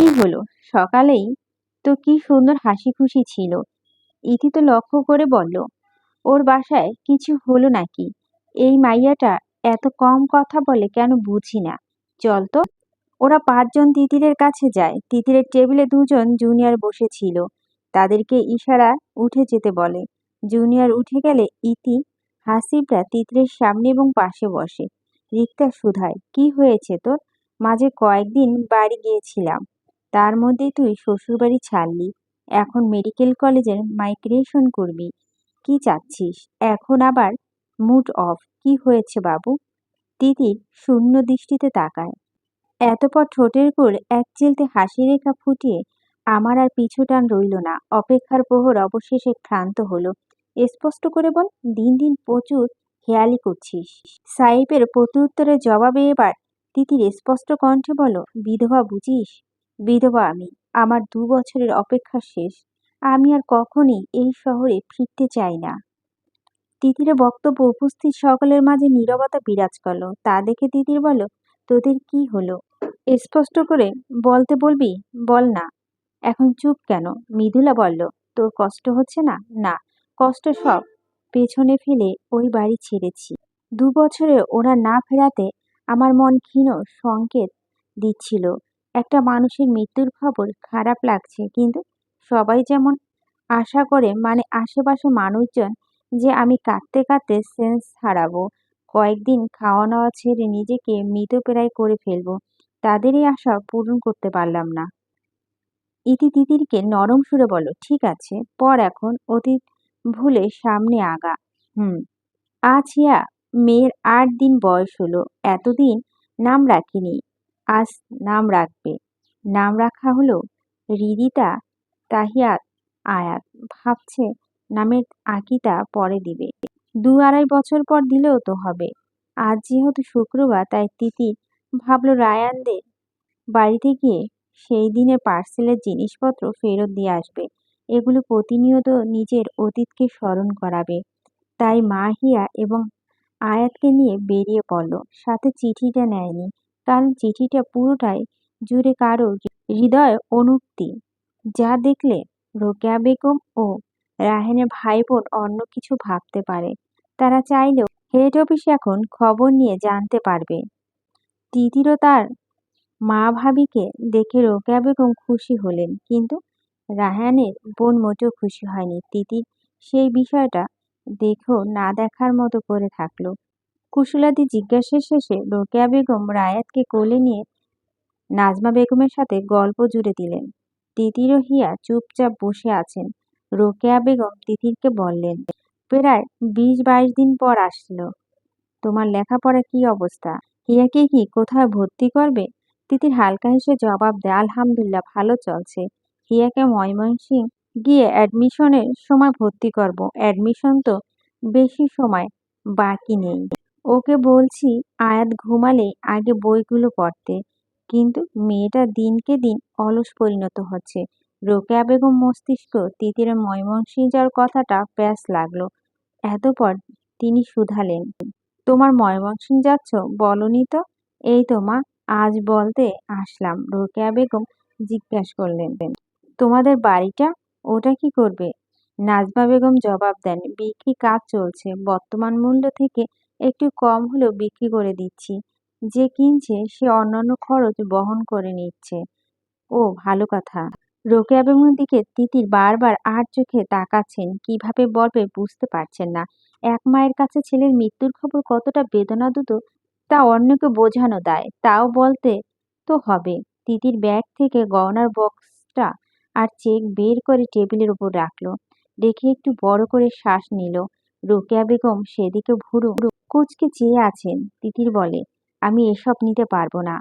কি হলো? সকালেই তো কি সুন্দর হাসি খুশি ছিল। ইতি তো লক্ষ্য করে বলল, ওর বাসায় কিছু হলো নাকি? এই মাইয়াটা এত কম কথা বলে কেন বুঝি না। চল তো। ওরা পাঁচজন তিতিরের কাছে যায়। তিতিরের টেবিলে দুজন জুনিয়র বসেছিল। তাদেরকে ইশারা উঠে যেতে বলে। জুনিয়র উঠে গেলে ইতি হাসিবরা তিতিরের সামনে এবং পাশে বসে। রিক্তা শুধায়, কি হয়েছে তোর? মাঝে কয়েকদিন বাড়ি গিয়েছিলাম, তার মধ্যেই তুই শ্বশুরবাড়ি ছাড়লি। এখন মেডিকেল কলেজের মাইগ্রেশন করবি। কি চাচ্ছিস এখন আবার? Mood off. কি হয়েছে বাবু? তিতির শূন্য দৃষ্টিতে তাকায়। এতপর ঠোঁটের কোণ এক চিলতে হাসি রেখা ফুটিয়ে আমার আর পিছুটান রইল না। অপেক্ষার প্রহর অবশেষে ক্ষান্ত হলো। স্পষ্ট করে বল, দিন দিন প্রচুর হেয়ালি করছিস। সাহেবের প্রত্যুত্তরের জবাবে এবার তিতির স্পষ্ট কণ্ঠে বলো, বিধবা বুঝিস? বিধবা আমি। আমার 2 বছরের অপেক্ষা শেষ। আমি আর কখনই এই শহরে ফিরতে চাই না। তিতিরের বক্তব্য উপস্থিত সকলের মাঝে নীরবতা বিরাজ করলো। তা দেখে তিতির বলল, তোদের কি হলো? স্পষ্ট করে বলতে বলবি? বল না। এখন চুপ কেন? মৃদুলা বলল, তোর কষ্ট হচ্ছে না? না। কষ্ট সব পেছনে ফেলে ওই বাড়ি ছেড়েছি। 2 বছরে ওরা না ফেরাতে আমার মন ক্ষীণ সংকেত দিচ্ছিল। একটা মানুষের মৃত্যুর খবর খারাপ লাগছে, কিন্তু সবাই যেমন আশা করে, মানে আশেপাশে মানুষজন, যে আমি কাঁদতে কাঁদতে সেন্স হারাবো, কয়েকদিন খাওয়া নাওয়া ছেড়ে নিজেকে মৃতপ্রায় করে ফেলবো, তাদের এই আশা পূরণ করতে পারলাম না। ইতি তিতিরকে নরম সুরে বলল, ঠিক আছে, পর এখন অতীত ভুলে সামনে আগা। হুম। আজ হিয়া মেয়ের 8 দিন বয়স হলো। এতদিন নাম রাখিনি, আজ নাম রাখবে। নাম রাখা হলো হৃদিতা তাহিয়াত আয়াত। ভাবছে নামের আকিটা পরে দিবে, 2-2.5 বছর পর দিলেও তো হবে। আজ যেহেতু শুক্রবার, তাই তিতির ভাবলো রায়ানদের বাড়িতে গিয়ে সেই দিনের পার্সেলের জিনিসপত্র ফেরত দিয়ে আসবে। এগুলো প্রতিনিয়ত নিজের অতীতকে স্মরণ করাবে। তাই মা হিয়া এবং আয়াতকে নিয়ে বেরিয়ে পড়ল। সাথে চিঠিটা নেয়নি, কারণ চিঠিটা পুরোটাই জুড়ে কারো হৃদয় অনুক্তি, যা দেখলে রোকেয়া বেগম ও রাহেনের ভাই বোন অন্য কিছু ভাবতে পারে। তারা চাইলেও হেড অফিস এখন খবর নিয়ে জানতে পারবে। তিতিরও তার মা ভাবিকে দেখে রোকেয়া বেগম খুশি হলেন, কিন্তু রাহানের বোন মোটেও খুশি হয়নি। তিতির সেই বিষয়টা দেখেও না দেখার মতো করে থাকলো। কুশলাদি জিজ্ঞাসার শেষে রোকেয়া বেগম রায়াতকে কোলে নিয়ে নাজমা বেগমের সাথে গল্প জুড়ে দিলেন। তিতির ও হিয়া চুপচাপ বসে আছেন। রোকেয়া বেগম তিতিরকে বললেন, প্রায় 20-22 দিন পর আসলো। তোমার লেখাপড়া কি অবস্থা? হিয়াকে কি কোথায় ভর্তি করবে? তিতির হালকা হেসে জবাব দেয়, আলহামদুলিল্লাহ, ভালো চলছে। হিয়াকে ময়মনসিংহ গিয়ে অ্যাডমিশনের সময় ভর্তি করব। অ্যাডমিশন তো বেশি সময় বাকি নেই। ওকে বলছি আয়াত ঘুমালে আগে বইগুলো পড়তে, কিন্তু মেয়েটা দিনকে দিন অলস পরিণত হচ্ছে। রোকেয়া বেগম মস্তিষ্ক তিতিরের ময়মনসিংহ যাওয়ার কথাটা প্যাঁচ লাগলো। এতপর তিনি শুধালেন, তোমার ময়মনসিংহ যাচ্ছ বলনি তো? এই তো মা, আজ বলতে আসলাম। রোকেয়া বেগম জিজ্ঞেস করলেন, তোমাদের বাড়িটা ওটা কি করবে? নাজমা বেগম জবাব দেন, বিক্রি কাজ চলছে, বর্তমান মূল্য থেকে একটু কম হলেও বিক্রি করে দিচ্ছি। যে কিনছে সে অন্যান্য খরচ বহন করে নিচ্ছে। ও ভালো কথা। রোকেয়া বেগমের দিকে তিতির বারবার আর চোখে তাকাচ্ছেন, কিভাবে বলবে বুঝতে পারছেন না। এক মায়ের কাছে ছেলের মৃত্যুর খবর কতটা বেদনাদূত তা অন্যকে বোঝানো দায়, তাও বলতে তো হবে। তিতির ব্যাগ থেকে গয়নার বক্সটা আর চেক বের করে টেবিলের উপর রাখলো, রেখে একটু বড় করে শ্বাস নিল। রোকেয়া বেগম সেদিকে ভুরু কুঁচকে চেয়ে আছেন। তিতির বলে, আমি এসব নিতে পারবো না।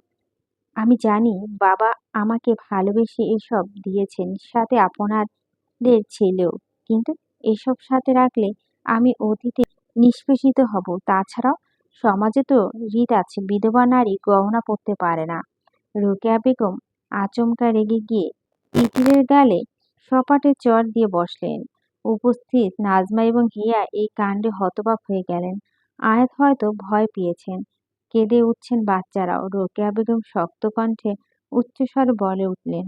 আমি জানি বাবা আমাকে ভালোবেসে এসব দিয়েছেন, সাথে আপনাদের ছেলেও, কিন্তু এসব সাথে রাখলে আমি অতীতে নিষ্পেষিত হব। তাছাড়াও সমাজে তো রীত আছে, বিধবা নারী গহনা পরতে পারে না। রোকেয়া বেগম আচমকা রেগে গিয়ে তিতিরের গালে সপাটে চড় দিয়ে বসলেন। উপস্থিত নাজমা এবং হিয়া এই কাণ্ডে হতবাক হয়ে গেলেন। আয়াত হয়তো ভয় পেয়েছেন, কেঁদে উঠছেন বাচ্চারাও। রোকেয়া বেগম শক্ত কণ্ঠে উচ্চস্বরে বলে উঠলেন।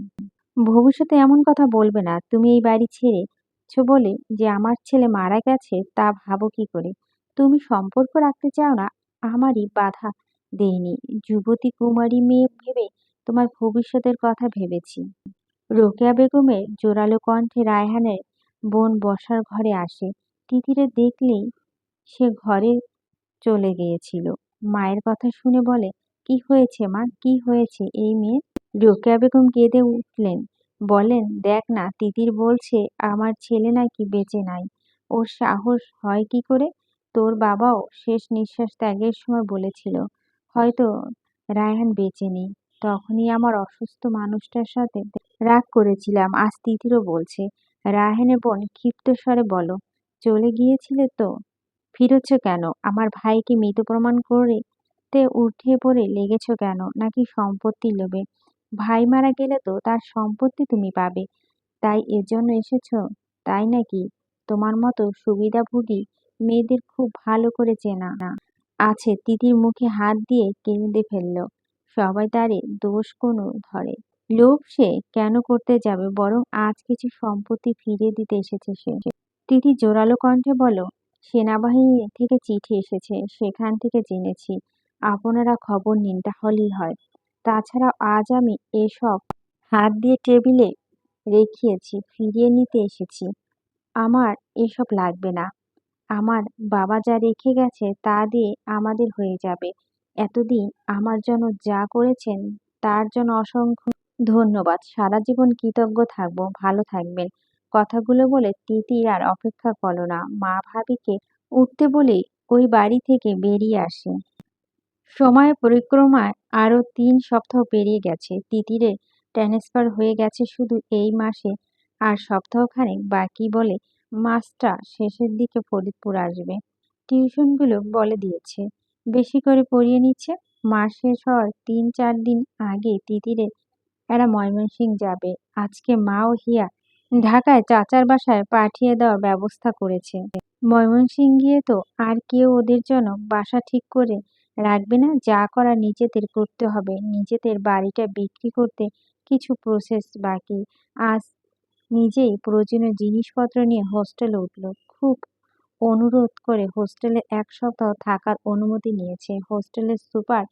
ভবিষ্যতে এমন কথা বলবে না। তুমি এই বাড়ি ছেড়েছো বলে যে আমার ছেলে মারা গেছে তা ভাবো কি করে? তুমি সম্পর্ক রাখতে চাও না, আমারই বাধা দেইনি। যুবতী কুমারী মেয়ে ভেবে তোমার ভবিষ্যতের কথা ভেবেছি। রোকেয়া বেগমের জোরালো কণ্ঠে রায়হানের বোন বসার ঘরে আসে। তিতিরে দেখলেই সে ঘরে চলে গিয়েছিল। মায়ের কথা শুনে বলে, কি হয়েছে মা, কি হয়েছে এই মেয়ের? রোকেয়া বেগম কেঁদে উঠলেন। বলেন, দেখ না, তিতির বলছে আমার ছেলে নাকি বেঁচে নাই। ওর সাহস হয় কি করে? তোর বাবাও শেষ নিঃশ্বাস ত্যাগের সময় বলেছিল হয়তো রায়হান বেঁচে নেই। তখনই আমার অসুস্থ মানুষটার সাথে রাগ করেছিলাম। আজ তিতিরও বলছে। রায়হানের বোন ক্ষিপ্ত স্বরে বলো, চলে গিয়েছিলে তো ফিরোচ্ছ কেন? আমার ভাইকে মৃত প্রমাণ করে তে উঠে পড়ে লেগেছ কেন? নাকি সম্পত্তির লোভে? ভাই মারা গেলে তো তার সম্পত্তি তুমি পাবে, তাই এজন্য এসেছো, তাই নাকি? তোমার মতো সুবিধাভোগী মেয়েদের খুব ভালো করে চেনা আছে। তিতির মুখে হাত দিয়ে কেঁদে ফেলল। সবাই তারে দোষ কোনো ধরে। লোভ সে কেন করতে যাবে, বরং আজ কিছু সম্পত্তি ফিরিয়ে দিতে এসেছে সে। তিথি জোরালো কণ্ঠে বলল, সেনাবাহিনী থেকে চিঠি এসেছে, সেখান থেকে জেনেছি। আপনারা খবর নিন তাহলেই হয়। তাছাড়া আজ আমি এসব হাত দিয়ে টেবিলে রেখেছি, ফিরিয়ে নিতে এসেছি। আমার এসব লাগবে না। আমার বাবা যা রেখে গেছে তা দিয়ে আমাদের হয়ে যাবে। এতদিন আমার জন্য যা করেছেন তার জন্য অসংখ্য ধন্যবাদ। সারা জীবন কৃতজ্ঞ থাকবো। ভালো থাকবেন। কথাগুলো বলে তিতির আর অপেক্ষা করল না। মা ভাবিকে উঠতে বলেই ওই বাড়ি থেকে বেরিয়ে আসে। সময়ের পরিক্রমায় আরো ৩ সপ্তাহ পেরিয়ে গেছে। তিতিরের ট্রান্সফার হয়ে গেছে শুধু এই মাসে। আর সপ্তাহখানেক বাকি বলে মাসটা শেষের দিকে ফরিদপুর আসবে। টিউশনগুলো বলে দিয়েছে, বেশি করে পড়িয়ে নিচ্ছে। মাস শেষ হওয়ার ৩-৪ দিন আগে তিতিরের এরা ময়মনসিংহ যাবে। আজকে মা ও হিয়া ঢাকায় চাচার বাসায় পাঠিয়ে দেওয়ার ব্যবস্থা করেছে। ময়মনসিংহ গিয়ে তো আর কেউ ওদের জন্য বাসা ঠিক করে রাখবে না। যা করার নিজেদের করতে হবে। নিজেদের বাড়িটা বিক্রি করতে কিছু প্রসেস বাকি। আজ নিজেই প্রয়োজনীয় জিনিসপত্র নিয়ে হোস্টেলে উঠল। খুব অনুরোধ করে হোস্টেলে ১ সপ্তাহ থাকার অনুমতি নিয়েছে। হোস্টেলের সুপার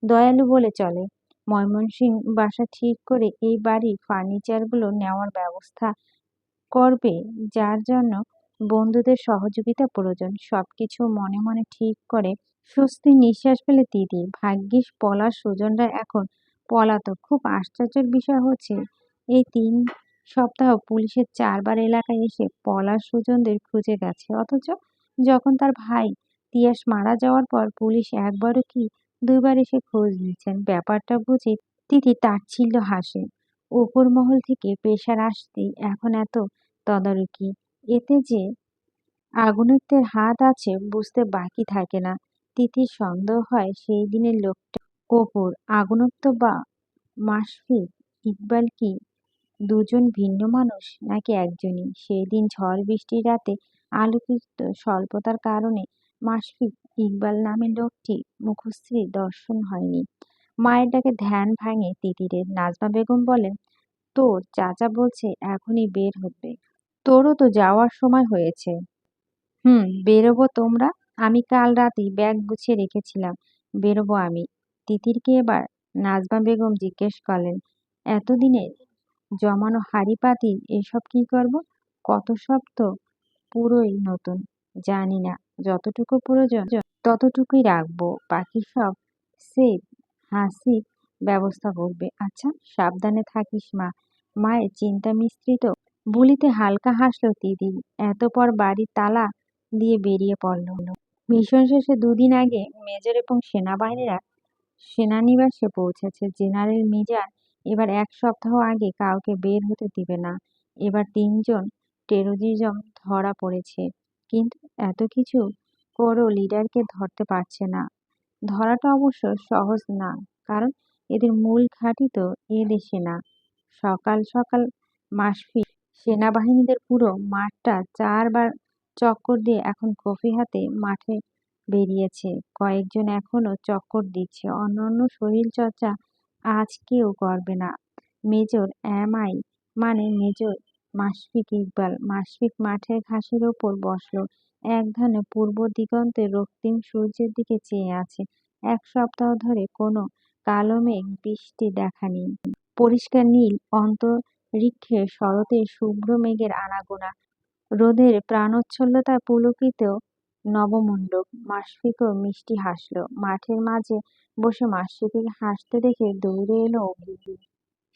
দয়ালু বলে চলে। ময়মনসিংহ বাসা ঠিক করে এই বাড়ির ফার্নিচারগুলো নেওয়ার ব্যবস্থা করবে, যার জন্য বন্ধুদের সহযোগিতা প্রয়োজন। সবকিছু মনে মনে ঠিক করে স্বস্তির নিঃশ্বাস ফেলে তিতির। ভাগ্যিস পলাশ সুজনরা এখন পলাতক। খুব আশ্চর্যের বিষয় হচ্ছে এই ৩ সপ্তাহ পুলিশের ৪ বার এলাকায় এসে পলাশ সুজনদের খুঁজে গেছে, অথচ যখন তার ভাই তিয়াস মারা যাওয়ার পর পুলিশ একবারও কি ২ বার এসে খোঁজ নিয়েছেন। ব্যাপারটা বুঝে তিতির তাচ্ছিল্য হাসে। উপর মহল থেকে প্রেশার আসতেই এখন এত তদারকি। এতে যে আগুনেত্বের হাত আছে বুঝতে বাকি থাকে না। তিথির সন্দেহ হয় সেই দিনের লোকটা অপুর আগুনেত্ব বা মাশফিক ইকবাল কি দুজন ভিন্ন মানুষ নাকি একজনই? সেই দিন ঝড় বৃষ্টির রাতে আলোকিত স্বল্পতার কারণে মাশফিক ইকবাল নামের লোকটি মুখশ্রীর দর্শন হয়নি। মায়ের ডাকে ধ্যান ভাঙে তিতিরের। নাজমা বেগম বলেন, তোর চাচা বলছে এখনই বের হবে। তোরও তো যাওয়ার সময় হয়েছে। বেরোবো তোমরা? আমি কাল রাতেই ব্যাগ গুছিয়ে রেখেছিলাম। বেরোবো আমি। তিতিরকে এবার নাজমা বেগম জিজ্ঞেস করলেন, এতদিনের জমানো হাঁড়ি পাতিল এসব কি করব? কত সব তো পুরোই নতুন। জানি না, যতটুকু প্রয়োজন ততটুকুই রাখবো। বাকি সব সেফ হাসিব ব্যবস্থা করবে। আচ্ছা, সাবধানে থাকিস মা। মায়ের চিন্তা মিশ্রিত বলিতে হালকা হাসল তিতির। এত পর বাড়ির তালা দিয়ে বেরিয়ে পড়ল। মিশন শেষে ২ দিন আগে মেজর এবং সেনাবাহিনীরা সেনানিবাসে পৌঁছেছে। জেনারেল মিজান এবার ১ সপ্তাহ আগে কাউকে বের হতে দিবে না। এবার ৩ জন টেরোরিজম ধরা পড়েছে। কিন্তু এত কিছু করেও লিডারকে ধরতে পারছে না। ধরাটা অবশ্য সহজ না, কারণ এদের মূল ঘাঁটি তো এ দেশে না। সকাল সকাল মাশফি সেনাবাহিনীদের পুরো মাঠটা ৪ বার চক্কর দিয়ে এখন কফি হাতে মাঠে বেরিয়েছে। কয়েকজন এখনো চক্কর দিচ্ছে। অন্যান্য শরীরচর্চা আজ কেউ করবে না। মেজর এমআই মানে মেজর মাশফিক ইকবাল। মাশফিক মাঠের ঘাসের ওপর বসলো, এক ধ্যানে পূর্ব দিগন্তে রক্তিম সূর্যের দিকে চেয়ে আছে। 1 সপ্তাহ ধরে কোনো কালো মেঘ বৃষ্টি দেখা নেই। পরিষ্কার নীল অন্তরিক্ষে শরতের শুভ্র মেঘের আনাগোনা, রোদের প্রাণোচ্ছলতায় পুলকিত নবমণ্ডপ। মাশফিকও মিষ্টি হাসল। মাঠের মাঝে বসে মাশফিককে হাসতে দেখে দৌড়ে এলো অভি।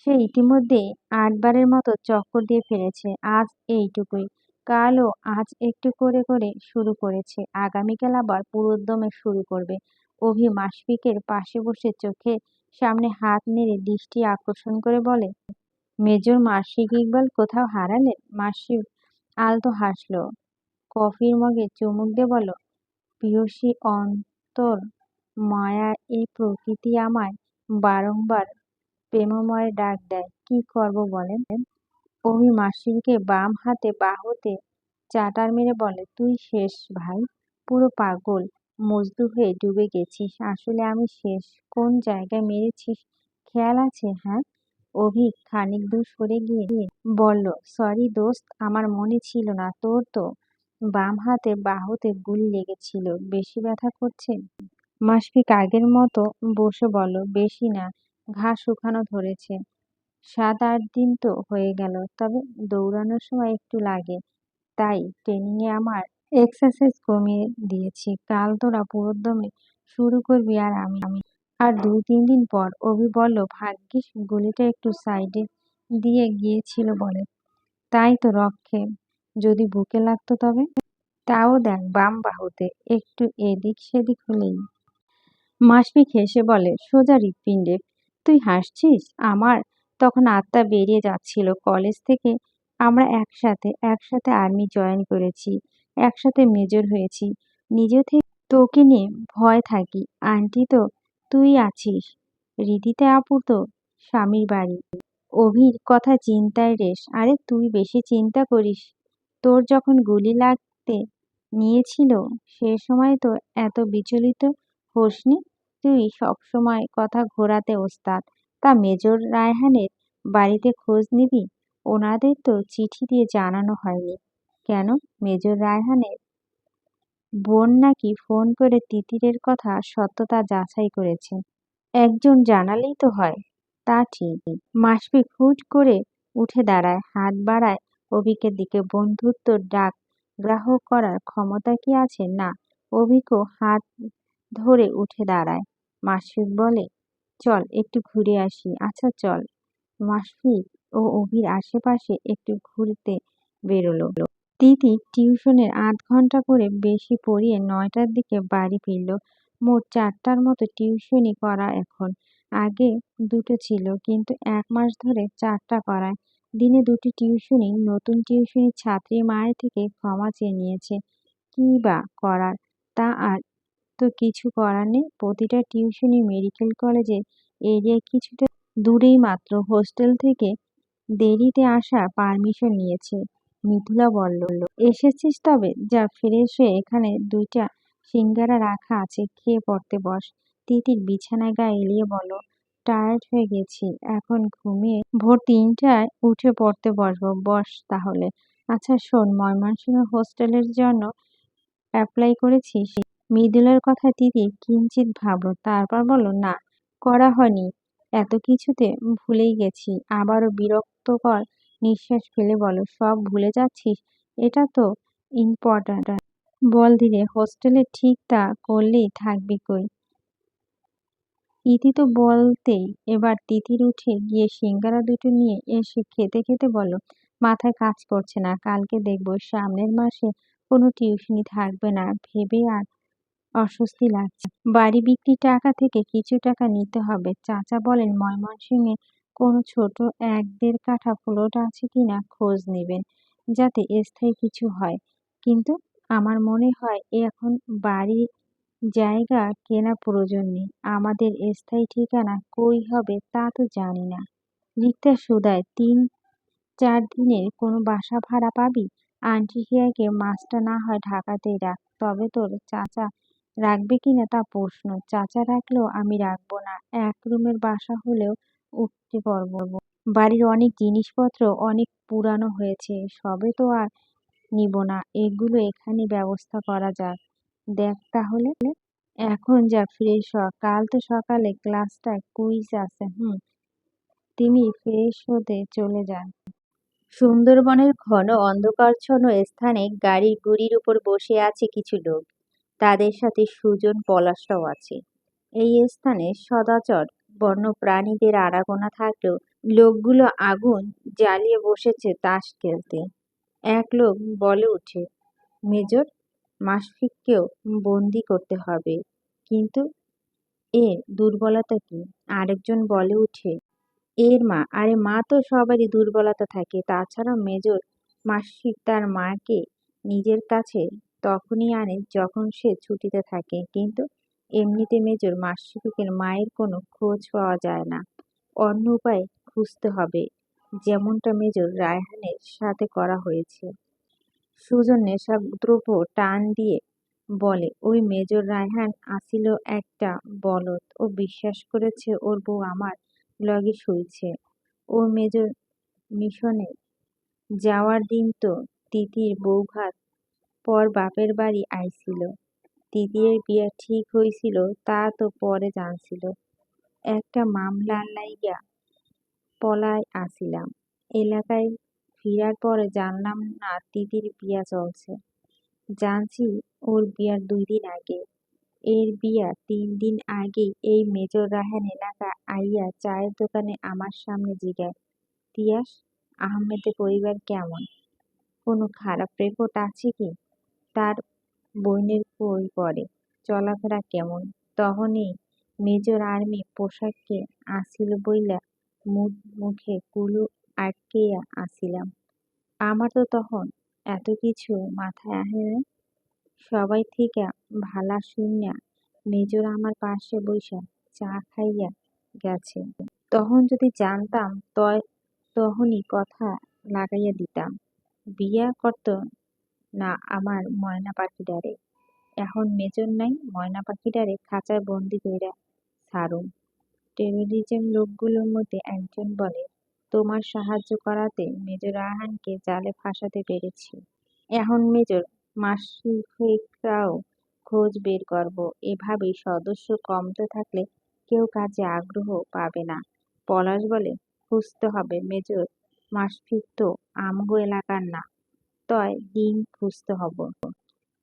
সে ইতিমধ্যে 8বারের মতো চক্কর দিয়ে ফেলেছে। আজ এইটুকুই। কালও আজ একটু করে করে শুরু করেছে, আগামীকাল আবার পুরোদমে শুরু করবে। অভি মাশফিকের পাশে বসে চোখের সামনে হাত নেড়ে দৃষ্টি আকর্ষণ করে বলে, মেজর মাশফিক ইকবাল কোথাও হারালেন? মাশফিক আলতো হাসল, কফির মগে চুমুক দিয়ে বলল, প্রিয়সী অন্তর মায়া এই প্রকৃতি আমায় বারংবার প্রেমময় ডাক দেয়, কি করব বলেন? অভি মাশরুরকে বাম হাতে বাহুতে চাটার মেরে বলে, তুই শেষ ভাই, পুরো পাগল মজদু হয়ে ডুবে গেছিস। আসলে আমি শেষ। কোন জায়গায় মেরেছিস খেয়াল আছে? হ্যাঁ। অভি খানিক দূর সরে গিয়ে বলল, সরি দোস্ত, আমার মনে ছিল না। তোর তো বাম হাতে বাহুতে গুলি লেগেছিল, বেশি ব্যথা করছে? মাশফিক আগের মতো বসে বলল, বেশি না, ঘা শুকানো ধরেছে। 7-8 দিন তো হয়ে গেল, তবে দৌড়ানোর সময় একটু লাগে, তাই ট্রেনিংয়ে আমার এক্সারসাইজ কমিয়ে দিয়েছি। কাল তোরা পুরোদমে শুরু করবি আর আমি আর 2-3 দিন পর। অভি বলল, ভাগ্যিস গুলিটা একটু সাইডে দিয়ে গিয়েছিল বলে। তাই তো রক্ষে, যদি বুকে লাগতো তবে? তাও দেখ বাম বাহুতে, একটু এদিক সেদিক হলেই। মাসফিক হেসে বলে, সোজা হৃৎপিণ্ডে। তুই হাসছিস? আমার তখন আত্মা বেরিয়ে যাচ্ছিল। কলেজ থেকে আমরা একসাথে একসাথে আর্মি জয়েন করেছি, একসাথে মেজর হয়েছি। নিজে থেকে তোকে নিয়ে ভয় থাকি। আন্টি তো তুই আছিস, রীতিতে আপুর তো স্বামীর বাড়ি। অভির কথা চিন্তায় রেশ। আরে তুই বেশি চিন্তা করিস। তোর যখন গুলি লাগতে নিয়েছিল সে সময় তো এত বিচলিত হোসনি। তুই সবসময় কথা ঘোরাতে ওস্তাদ। তা মেজর রায়হানের বাড়িতে খোঁজ নিবি? ওনাদের তো চিঠি দিয়ে জানানো হয়নি। কেন? মেজর রায়হানের বোন নাকি ফোন করে তিতিরের কথা সত্যতা যাচাই করেছেন। একজন জানালেই তো হয়। তা ঠিক। মাসফিক হুট করে উঠে দাঁড়ায়, হাত বাড়ায় অভিকের দিকে। বন্ধুত্ব ডাক গ্রাহ্য করার ক্ষমতা কি আছে? না। অভিকও হাত ধরে উঠে দাঁড়ায়। মাসফিক বলে, চল একটু ঘুরে আসি। আচ্ছা চল। মাসফিক ও অভির আশেপাশে একটু ঘুরতে বেরোলো। তিতি টিউশনের 8 ঘন্টা করে বেশি পড়িয়ে 9টার দিকে বাড়ি ফিরল। মোট 4টার মতো টিউশনি করা এখন। আগে 2টো ছিল, কিন্তু 1 মাস ধরে 4টা করায়। দিনে 2টি টিউশনি। নতুন টিউশনির ছাত্রীর মায়ের থেকে ক্ষমা চেয়ে নিয়েছে। কী বা করার? তা আর তো কিছু করার নেই। প্রতিটা টিউশনি মেডিকেল কলেজের এরিয়ায় কিছুটা দূরেই মাত্র। হোস্টেল থেকে দেরিতে আসা পারমিশন নিয়েছে। মিথিলা বলল, এসেছিস তবে? যা ফ্রেশ হয়ে এখানে 2টা সিঙ্গারা রাখা আছে, খেয়ে পড়তে বস। তিতির বিছানায় গায়ে এলিয়ে বলল, টায়ার্ড হয়ে গেছি, এখন ঘুমিয়ে ভোর 3টায় উঠে পড়তে বসবো। বস তাহলে। আচ্ছা শোন, ময়মনসিংহ হোস্টেলের জন্য অ্যাপ্লাই করেছিস? মৃদুলার কথায় তিতির কিঞ্চিৎ ভাবল, তারপর বলল, না, করা হয়নি। এত কিছুতে ভুলেই গেছি। আবারও বিরক্তকর নিঃশ্বাস ফেলে বলল, সব ভুলে যাচ্ছিস? এটা তো ইম্পর্ট্যান্ট। বল ধীরে, হোস্টেলে ঠিক তা করলেই থাকবি কই? ইতি তো বলতেই এবার তিতির উঠে গিয়ে সিঙ্গারা 2টো নিয়ে এসে খেতে খেতে বলল, মাথায় কাজ করছে না। কালকে দেখব। সামনের মাসে কোনো টিউশনি থাকবে না ভেবে আর অস্বস্তি লাগছে। বাড়ি বিক্রির টাকা থেকে কিছু টাকা নিতে হবে। চাচা বলেন ময়মনসিংহে কোনো ছোট 1-1.5 কাঠা প্লট আছে কিনা খোঁজ নেবেন, যাতে স্থায়ী কিছু হয়। কিন্তু আমার মনে হয় এখন বাড়ি জায়গা কেনার প্রয়োজন নেই। আমাদের স্থায়ী ঠিকানা কই হবে তা তো জানি না। রিক্তা শুধায়, 3-4 দিনের কোনো বাসা ভাড়া পাবি? আন্টি হিয়াকে মাসটা না হয় ঢাকাতেই রাখ, তবে তোর চাচা রাখবে কিনা তা প্রশ্ন। চাচা রাখলেও আমি রাখবো না। এক রুমের বাসা হলেও উঠতে পারবো। বাড়ির অনেক জিনিসপত্র অনেক পুরানো হয়েছে, সবে তো আর নিব না। এগুলো এখানে ব্যবস্থা করা যাক। দেখ তাহলে। এখন যা ফ্রেশ হ, কাল তো সকালে ক্লাসটায় কুইজ আছে। তিনি ফ্রেশ হতে চলে যান। সুন্দরবনের ঘন অন্ধকারচ্ছন্ন স্থানে গাড়ির গুড়ির উপর বসে আছে কিছু লোক। তাদের সাথে সুজন পলাশরাও আছে। এই স্থানে সদাচর বন্য প্রাণীদের আনাগোনা থাকলেও লোকগুলো আগুন জ্বালিয়ে বসেছে তাস খেলতে। এক লোক বলে উঠে, মেজর, মাশফিককেও বন্দি করতে হবে। কিন্তু এর দুর্বলতা কি? আরেকজন বলে উঠে, এর মা। আরে মা তো সবারই দুর্বলতা থাকে। তাছাড়া মেজর মাসিক তার মাকে নিজের কাছে তখনই আনে যখন সে ছুটিতে থাকে। কিন্তু এমনিতে মেজর মাসফিকের মায়ের কোনো খোঁজ পাওয়া যায় না। অন্য উপায় খুঁজতে হবে, যেমনটা মেজর রায়হানের সাথে করা হয়েছে। সুজন নেশাদ্রব্য টান দিয়ে বলে, ওই মেজর রায়হান আসিল একটা বলদ। ও বিশ্বাস করেছে ওর বউ আমার লগে শুইছে। ও মেজর মিশনে যাওয়ার দিন তো তিতির বৌভাত পর বাপের বাড়ি আইছিল। তিতিরের বিয়া ঠিক হইছিল তা তো পরে জানছিল। একটা মামলার লাইগা পলায় আসিলাম। এলাকায় ফিরার পরে জানলাম না তিতির বিয়া চলছে। জানছি ওর বিয়ার 2 দিন আগে। এর বিয়া 3 দিন আগেই এই মেজর রায়হান এলাকা আইয়া চায়ের দোকানে আমার সামনে জিগায়, তিয়াস, আহমেদের পরিবার কেমন? কোনো খারাপ রেকর্ড আছে কি? তার বইনের কই পড়ে? চলাফেরা কেমন? তখনই মেজর আর্মি পোশাকে আসিল বইলা মুখে কুলু আটকেয়া আসিলাম। আমার তো তখন এত কিছু মাথায় আহে নাই। সবাই থিকা ভালা শুইনা মেজর আমার পাশে বইসা চা খাইয়া গেছে। তখন যদি জানতাম তখনই কথা লাগাইয়া দিতাম। বিয়া করত না আমার ময়না পাখিডারে। এখন মেজর নাই, ময়না পাখিডারে খাঁচায় বন্দি কইরা ছাড়ুম। টেরোরিজম লোকগুলোর মধ্যে একজন বলে, তোমার সাহায্য করাতে মেজর রায়হানকে জালে ফাঁসাতে পেরেছি। এখন মেজর মাশফিকরাও খোঁজ বের করব। এভাবেই সদস্য কমতে থাকলে কেউ কাজে আগ্রহ পাবে না। পলাশ বলে, খুঁজতে হবে। মেজর মাশফিক তো আমগো এলাকার না, তয় দিন খুঁজতে হব।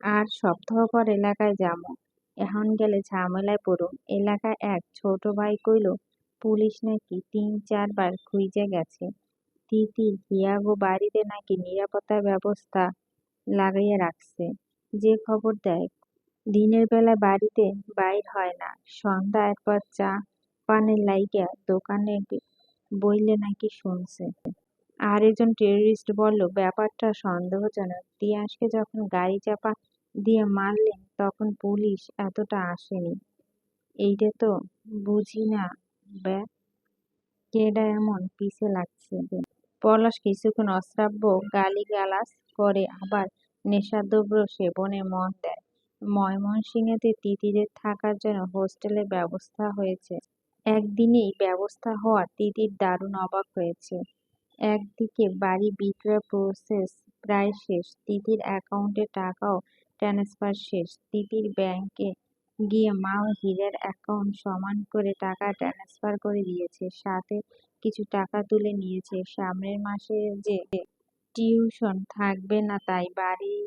আর সপ্তাহ পর এলাকায় যামু। এখন গেলে ঝামেলায় পড়ুম। এলাকায় এক ছোট ভাই কইল, পুলিশ নাকি 3-4 বার খুঁইজা গেছে। তিতির হিয়াগো বাড়িতে নাকি নিরাপত্তার ব্যবস্থা লাগাইয়া রাখছে। যে খবর দেয়, দিনের বেলায় বাড়িতে বাইর হয় না। সন্ধ্যা একবার চা পানের লাইগা দোকানে বইলে নাকি শুনছে। আরেকজন টেররিস্ট বলল, ব্যাপারটা সন্দেহজনক। তিয়াসকে যখন গাড়ি চাপা দিয়ে মারলেন তখন পুলিশ এতটা আসেনি। এইটা তো বুঝি না ব্যা, কেডা এমন পিছে লাগছে। পলাশ কিছুক্ষণ অশ্রাব্য গালিগালাজ করে আবার নেশাদ্রব্য সেবনে মন দেয়। ময়মনসিংহেতে তিতিরের থাকার জন্য হোস্টেলের ব্যবস্থা হয়েছে। একদিনেই ব্যবস্থা হওয়ায় তিতির দারুণ অবাক হয়েছে। একদিকে বাড়ি বিক্রয়ের প্রসেস প্রায় শেষ, তিতির অ্যাকাউন্টে টাকাও ট্রান্সফার শেষ। তিতির ব্যাংকে গিয়ে মা ও হীরার অ্যাকাউন্ট সমান করে টাকা ট্রান্সফার করে দিয়েছে, সাথে কিছু টাকা তুলে নিয়েছে সামনের মাসে যে টিউশন থাকবে না তাই। বাড়ির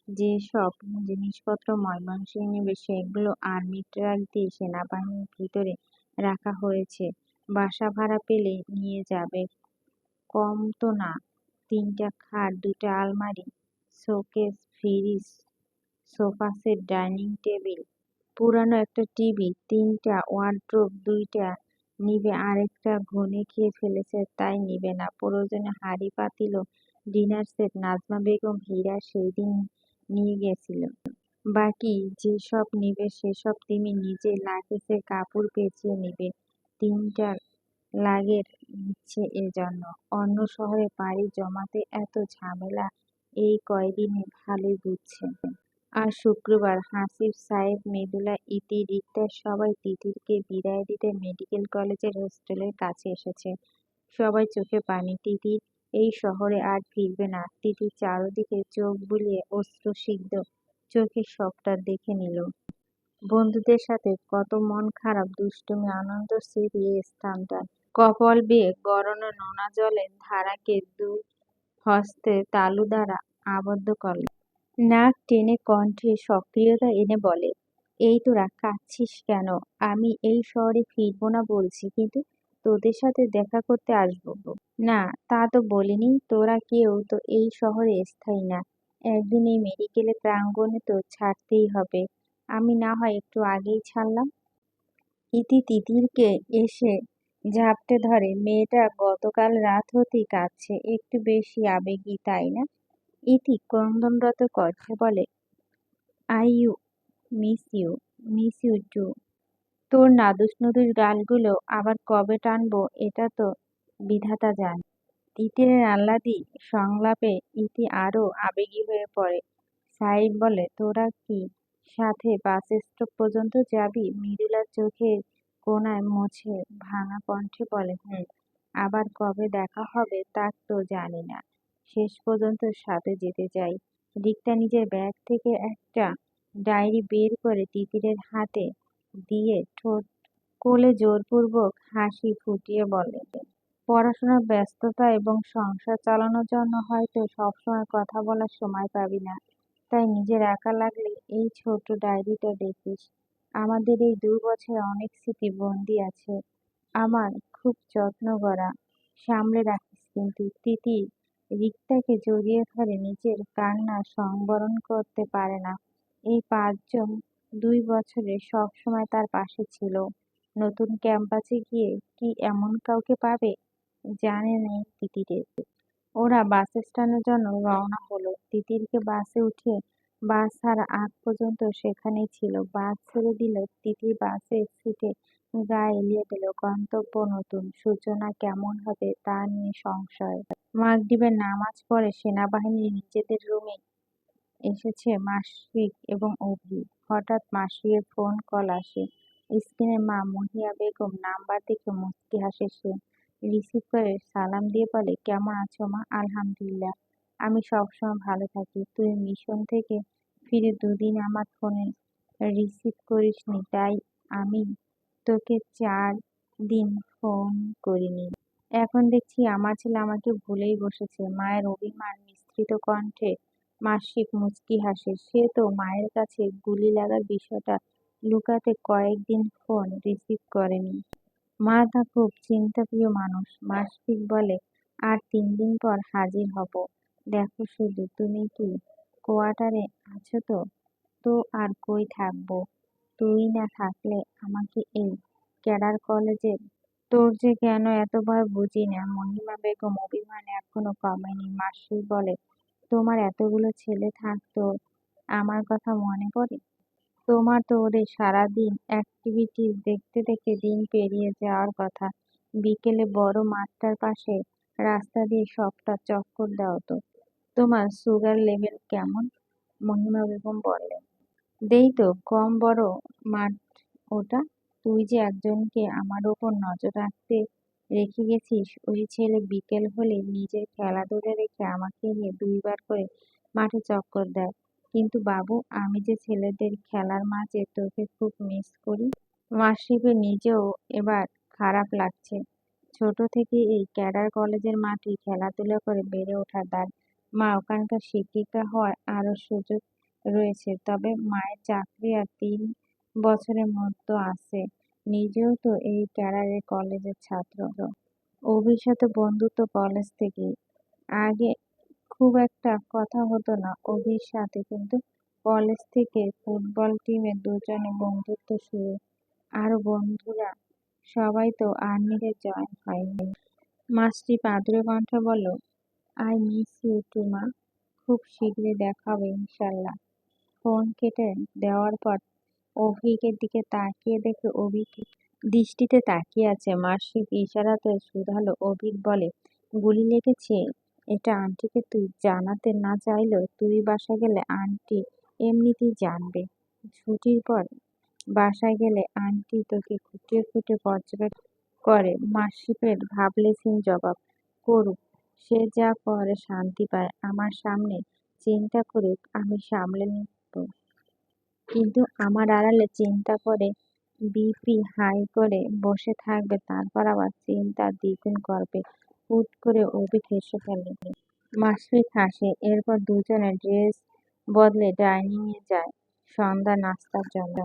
যেসব জিনিসপত্র ময়মনসিংহে নেবে সেগুলো আর্মি ট্রাক দিয়ে সেনাবাহিনীর ভিতরে রাখা হয়েছে। বাসা ভাড়া পেলে নিয়ে যাবে। কম তো না, 3টা খাট, 2টা আলমারি, showcase, fridge, sofa set, dining table, পুরানো একটা টিভি, 3টা ওয়ার্ড্রোব। 2টা নিবে, আরেকটা ঘুণে খেয়ে ফেলেছে তাই নিবে না। প্রয়োজনে হাঁড়ি পাতিল ও ডিনার সেট নাজমা বেগম হীরা সেইদিন নিয়ে গেছিল। বাকি যেসব নিবে সেসব তুমি নিজে লাগেজে কাপড় পেঁচিয়ে নিবে। 3টার লাগের নিচ্ছে এজন্য। অন্য শহরে পাড়ি জমাতে এত ঝামেলা এই কয়দিনে ভালোই বুঝছে। আর শুক্রবার হাসিব সাহেব, মৃদুলা, ইতি, রিক্তা সবাই তিতিরকে বিদায় দিতে মেডিকেল কলেজের হোস্টেলের কাছে এসেছে। সবাই চোখে পানি। তিতির এই শহরে আর ফিরবে না। তিতির চারদিকে চোখ বুলিয়ে অশ্রুসিক্ত চোখে সবটা দেখে নিল। বন্ধুদের সাথে কত মন খারাপ, দুষ্টুমি, আনন্দ স্মৃতি এই স্থানটা। কপাল বেয়ে গড়ানো নোনা জলের ধারাকে দুই হস্তে তালু দ্বারা আবদ্ধ করল। নাক টেনে কণ্ঠে সক্রিয়তা এনে বলে, এই তোরা কাঁদছিস কেন? আমি এই শহরে ফিরবো না বলছি, কিন্তু তোদের সাথে দেখা করতে আসবো। না, তা তো বলিনি। তোরা কেউ তো এই শহরে স্থায়ী না। একদিন এই মেডিকেলের প্রাঙ্গণে তো ছাড়তেই হবে। আমি না হয় একটু আগেই ছাড়লাম। ইতি তিতিরকে এসে ঝাপটে ধরে। মেয়েটা গতকাল রাত হতেই কাঁদছে। একটু বেশি আবেগী, তাই না? ইতি ক্রন্দনরত কণ্ঠে বলে, I you miss you too. তোর নাদুস নুদুস গালগুলো আবার কবে টানবো এটা তো বিধাতা জানে। তিতিরের আহ্লাদি সংলাপে ইতি আরো আবেগী হয়ে পড়ে। সাইদ বলে, তোরা কি সাথে বাস স্টপ পর্যন্ত যাবি? মৃদুলার চোখের কোণায় মুছে ভাঙা কণ্ঠে বলে, হুম। আবার কবে দেখা হবে তা তো জানি না। শেষ পর্যন্ত সাথে যেতে চাই। রিক্তা নিজের ব্যাগ থেকে একটা ডায়েরি বের করে তিতিরের হাতে দিয়ে ঠোঁট কোলে জোরপূর্বক হাসি ফুটিয়ে বলে, পড়াশোনার ব্যস্ততা এবং সংসার চালানোর জন্য হয়তো সবসময় কথা বলার সময় পাবি না। তাই নিজের একা লাগলে এই ছোট্ট ডায়েরিটা দেখিস। আমাদের এই 2 বছরে অনেক স্মৃতি বন্দি আছে। আমার খুব যত্ন করা, সামলে রাখিস কিন্তু। তিতির রিক্তাকে জড়িয়ে ধরে, নিজের কান্না সংবরণ করতে পারে না। এই 5 জন 2 বছরে সবসময় তার পাশে ছিল। নতুন ক্যাম্পাসে গিয়ে কি এমন কাউকে পাবে? জানে নেই তিতিরের। ওরা বাস স্ট্যান্ডের জন্য রওনা হলো। তিতিরকে বাসে উঠিয়ে বাস ছাড়া আগ পর্যন্ত সেখানেই ছিল। বাস ছেড়ে দিলে তিতির বাসের সিটে গা এলিয়ে দিল। গন্তব্য নতুন, সূচনা কেমন হবে তা নিয়ে সংশয়। মাগরিবের নামাজ পড়ে সেনাবাহিনীর নিজেদের রুমে এসেছে মাশফিক এবং অভি। হঠাৎ মাশফিকের ফোন কল আসে। স্ক্রিনে মা মহিয়া বেগম নাম্বার দেখে মুচকি হাসে সে। রিসিভ করে সালাম দিয়ে বলে, কেমন আছো মা? আলহামদুলিল্লাহ, আমি সবসময় ভালো থাকি। তুই মিশন থেকে ফিরে 2 দিন আমার ফোনে রিসিভ করিসনি, তাই আমি তোকে 4 দিন ফোন করিনি। এখন দেখছি আমার ছেলে আমাকে ভুলেই বসেছে। মায়ের অভিমান মিশ্রিত কণ্ঠে মাসিক মুচকি হাসে। সে তো মায়ের কাছে গুলি লাগার বিষয়টা লুকাতে কয়েকদিন ফোন রিসিভ করেনি। মা তা খুব চিন্তাপ্রিয় মানুষ। মাসফিক বলে, আর 3 দিন পর হাজির হব। দেখো শুধু, তুমি কি কোয়ার্টারে আছো তো? তো আর কই থাকবো? তুই না থাকলে আমাকে এই ক্যাডার কলেজে। তোর যে কেন এত ভয় বুঝি না। মহিমা বেগম অভিমান এখনো কমেনি। মাসি বলে, তোমার এতগুলো ছেলে থাকতো আমার কথা মনে পড়ে? তোমার তো ওদের সারাদিন অ্যাক্টিভিটিস দেখতে দেখতে দিন পেরিয়ে যাওয়ার কথা। বিকেলে বড় মাঠটার পাশে রাস্তা দিয়ে সবটা চক্কর দাও তো। তোমার সুগার লেভেল কেমন? মহিমা বেগম বললেন, দেই তো, কম বড় মাঠ ওটা। তুই যে একজনকে আমার ওপর নজর রাখতে রেখে গেছিস, ওই ছেলে বিকেল হলে নিজের খেলাধুলা রেখে আমাকে নিয়ে 2বার করে মাঠে চক্কর দেয়। কিন্তু বাবু, আমি যে ছেলেদের খেলার মাঝে তোকে খুব মিস করি। মাসিফের নিজেও এবার খারাপ লাগছে। ছোট থেকে এই ক্যাডার কলেজের মাঠে খেলাধুলা করে বেড়ে ওঠা তার। মা ওখানকার শিক্ষিকা হওয়ার আরো সুযোগ রয়েছে, তবে মায়ের চাকরি আর 3 বছরের মতো আছে। নিজেও তো এই ক্যাডারের কলেজের ছাত্র। অভির সাথে বন্ধুত্ব কলেজ থেকেই। আগে খুব একটা কথা হতো না অভির সাথে, কিন্তু কলেজ থেকে ফুটবল টিমে 2জনে বন্ধুত্ব শুরু। আরো বন্ধুরা সবাই তো আর্মিতে জয়েন হয়নি। মাসটি আদুরে কণ্ঠে বলল, আই মিস ইউ টু মা। খুব শীঘ্রই দেখা হবে ইনশাল্লাহ। ফোন কেটে দেওয়ার পর অভিকের দিকে তাকিয়ে দেখে অভিক দৃষ্টিতে তাকিয়ে আছে। মাসিক ইশারাতে শুধালো। অভিক বলে, গুলি লেগেছে? এটা আন্টিকে তুই জানাতে না চাইলেও তুই বাসা গেলে আন্টি এমনিতেই জানবে। ছুটির পর বাসায় গেলে আন্টি তোকে খুঁটিয়ে খুঁটিয়ে পর্যবেক্ষণ করে। মাসিপের ভাবলেশহীন জবাব। করুক, সে যা করে শান্তি পায়। আমার সামনে চিন্তা করুক, আমি সামলে নিব। কিন্তু আমার আড়ালে চিন্তা করে বিপি হাই করে বসে থাকবে, তারপর আবার চিন্তা দ্বিগুণ করবে। হুট করে অভিক হেসে ফেলে। মাসফিক হাসে। এরপর দুজনে ড্রেস বদলে ডাইনিংয়ে যায় সন্ধ্যার নাস্তার জন্য।